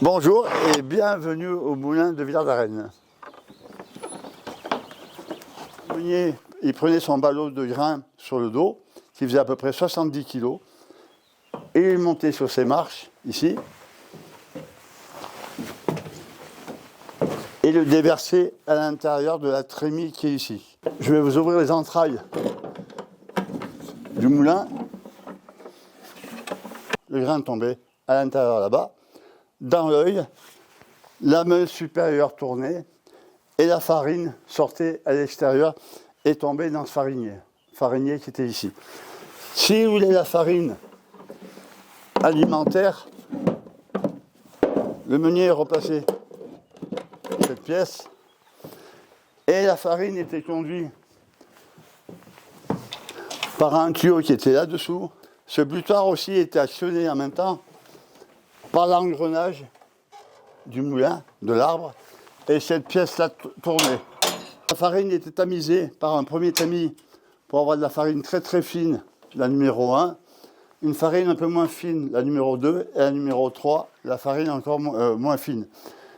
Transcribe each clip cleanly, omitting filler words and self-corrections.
Bonjour et bienvenue au moulin de Villard-d'Arène. Le meunier, il prenait son ballot de grains sur le dos, qui faisait à peu près 70 kg, et il montait sur ses marches, ici, et le déversait à l'intérieur de la trémie qui est ici. Je vais vous ouvrir les entrailles du moulin. Le grain tombait à l'intérieur là-bas. Dans l'œil, la meule supérieure tournait et la farine sortait à l'extérieur et tombait dans ce farinier qui était ici. Si vous voulez la farine alimentaire, le meunier repassait cette pièce et la farine était conduite par un tuyau qui était là-dessous. Ce butoir aussi était actionné en même temps par l'engrenage du moulin, de l'arbre, et cette pièce-là tournait. La farine était tamisée par un premier tamis pour avoir de la farine très très fine, la numéro 1, une farine un peu moins fine, la numéro 2, et la numéro 3, la farine encore moins fine,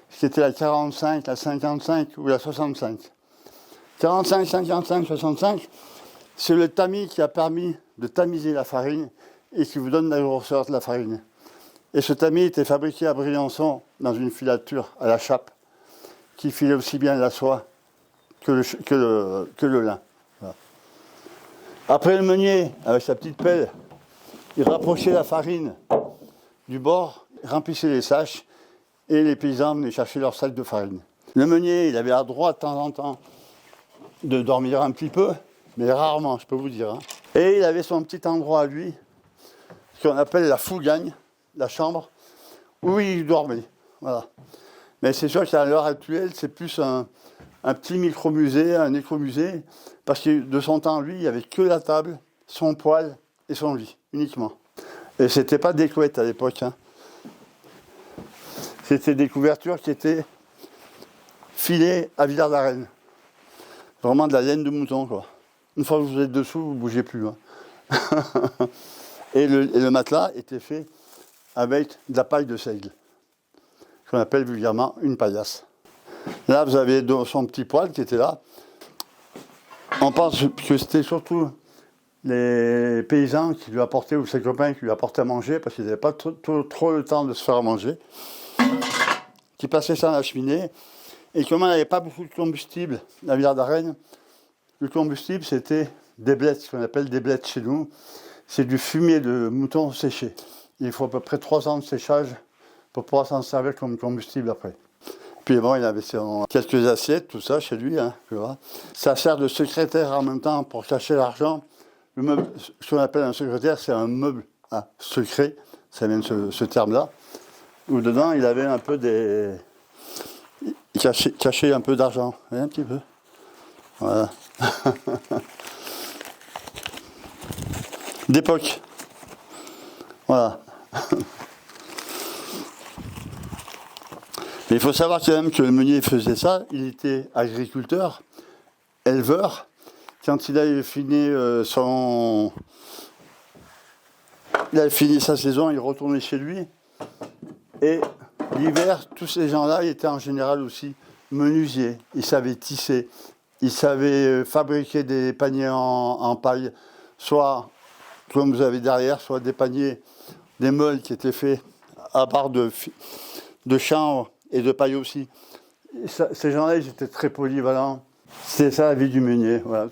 ce qui était la 45, la 55 ou la 65. 45, 55, 65, c'est le tamis qui a permis de tamiser la farine et qui vous donne la grosseur de la farine. Et ce tamis était fabriqué à Briançon dans une filature à la chape qui filait aussi bien la soie que le lin. Voilà. Après le meunier, avec sa petite pelle, il rapprochait la farine du bord, remplissait les saches et les paysans venaient chercher leur sac de farine. Le meunier, il avait le droit de temps en temps de dormir un petit peu, mais rarement, je peux vous dire. Et il avait son petit endroit à lui, ce qu'on appelle la fougagne, la chambre, où il dormait. Voilà. Mais c'est sûr qu'à l'heure actuelle, c'est plus un petit micro-musée, un éco-musée, parce que de son temps, lui, il n'y avait que la table, son poêle et son lit, uniquement. Et c'était pas des couettes à l'époque. C'était des couvertures qui étaient filées à Villard-d'Arène. Vraiment de la laine de mouton, quoi. Une fois que vous êtes dessous, vous ne bougez plus. Et le matelas était fait avec de la paille de seigle, qu'on appelle vulgairement une paillasse. Là, vous avez son petit poêle qui était là. On pense que c'était surtout les paysans qui lui apportaient, ou ses copains qui lui apportaient à manger, parce qu'ils n'avaient pas trop le temps de se faire à manger, qui passaient ça à la cheminée. Et comme on n'avait pas beaucoup de combustible à Villard-d'Arène, le combustible, c'était des blettes, ce qu'on appelle des blettes chez nous. C'est du fumier de mouton séché. Il faut à peu près 3 ans de séchage pour pouvoir s'en servir comme combustible après. Puis bon, il avait quelques assiettes, tout ça chez lui. Ça sert de secrétaire en même temps pour cacher l'argent. Le meuble, ce qu'on appelle un secrétaire, c'est un meuble secret, ça vient de ce terme-là, où dedans il avait un peu il cachait un peu d'argent, un petit peu. Voilà. D'époque. Voilà. Mais il faut savoir quand même que le meunier faisait ça, il était agriculteur, éleveur. Quand il avait fini sa saison, il retournait chez lui. Et l'hiver, tous ces gens-là, ils étaient en général aussi menuisiers. Ils savaient tisser, ils savaient fabriquer des paniers en paille, soit comme vous avez derrière, soit des paniers, des meules qui étaient faits à part de chanvre et de paille aussi. Ces gens-là, ils étaient très polyvalents. C'était ça la vie du meunier. Voilà.